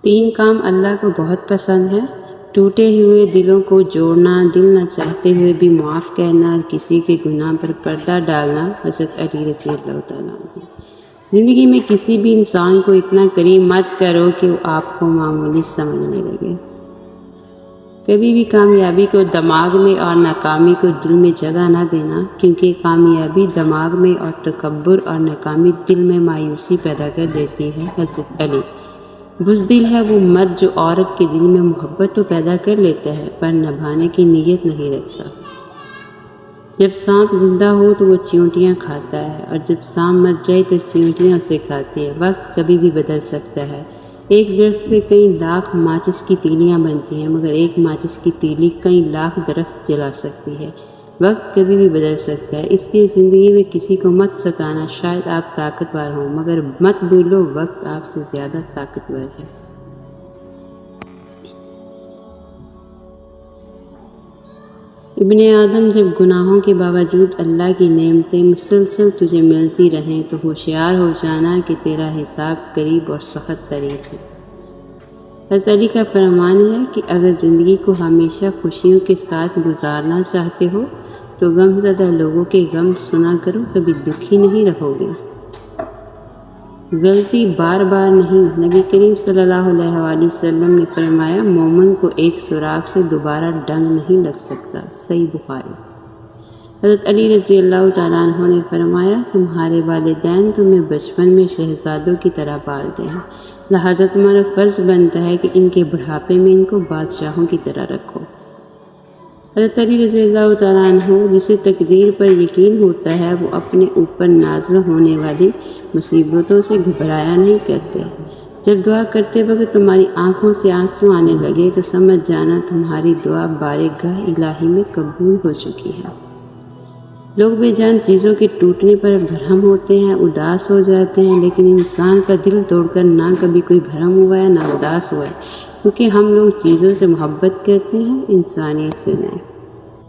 تین کام اللہ کو بہت پسند ہے: ٹوٹے ہوئے دلوں کو جوڑنا، دل نہ چاہتے ہوئے بھی معاف کہنا، اور کسی کے گناہ پر پردہ ڈالنا۔ حضرت علی رضی اللہ تعالیٰ عنہ۔ زندگی میں کسی بھی انسان کو اتنا قریب مت کرو کہ وہ آپ کو معمولی سمجھنے لگے۔ کبھی بھی کامیابی کو دماغ میں اور ناکامی کو دل میں جگہ نہ دینا، کیونکہ کامیابی دماغ میں اور تکبر اور ناکامی دل میں مایوسی پیدا کر دیتی ہے۔ حضرت علی۔ بزدل ہے وہ مرد جو عورت کے دل میں محبت تو پیدا کر لیتا ہے پر نبھانے کی نیت نہیں رکھتا۔ جب سانپ زندہ ہو تو وہ چیونٹیاں کھاتا ہے، اور جب سانپ مر جائے تو چیونٹیاں اسے کھاتی ہیں۔ وقت کبھی بھی بدل سکتا ہے۔ ایک درخت سے کئی لاکھ ماچس کی تیلیاں بنتی ہیں، مگر ایک ماچس کی تیلی کئی لاکھ درخت جلا سکتی ہے۔ وقت کبھی بھی بدل سکتا ہے، اس لیے زندگی میں کسی کو مت ستانا۔ شاید آپ طاقتور ہوں، مگر مت بھولو وقت آپ سے زیادہ طاقتور ہے۔ ابن آدم، جب گناہوں کے باوجود اللہ کی نعمتیں مسلسل تجھے ملتی رہیں تو ہوشیار ہو جانا کہ تیرا حساب قریب اور سخت ترین ہے۔ حضرت علی کا فرمان ہے کہ اگر زندگی کو ہمیشہ خوشیوں کے ساتھ گزارنا چاہتے ہو تو غم زدہ لوگوں کے غم سنا کرو، کبھی دکھی نہیں رہو گے۔ غلطی بار بار نہیں۔ نبی کریم صلی اللہ علیہ وآلہ وسلم نے فرمایا، مومن کو ایک سوراخ سے دوبارہ ڈنگ نہیں لگ سکتا۔ صحیح بخاری۔ حضرت علی رضی اللہ تعالیٰ عنہ نے فرمایا، تمہارے والدین تمہیں بچپن میں شہزادوں کی طرح پالتے ہیں، لہٰذا تمہارا فرض بنتا ہے کہ ان کے بڑھاپے میں ان کو بادشاہوں کی طرح رکھو۔ حضرت علی رضی اللہ تعالیٰ عنہ، جسے تقدیر پر یقین ہوتا ہے، وہ اپنے اوپر نازل ہونے والی مصیبتوں سے گھبرایا نہیں کرتے۔ جب دعا کرتے وقت تمہاری آنکھوں سے آنسو آنے لگے تو سمجھ جانا تمہاری دعا بارگاہ الہی میں قبول ہو چکی ہے۔ لوگ بے جان چیزوں کے ٹوٹنے پر بھرم ہوتے ہیں، اداس ہو جاتے ہیں، لیکن انسان کا دل توڑ کر نہ کبھی کوئی بھرم ہوا ہے نہ اداس ہوا ہے، کیونکہ ہم لوگ چیزوں سے محبت کرتے ہیں، انسانیت سے نہیں۔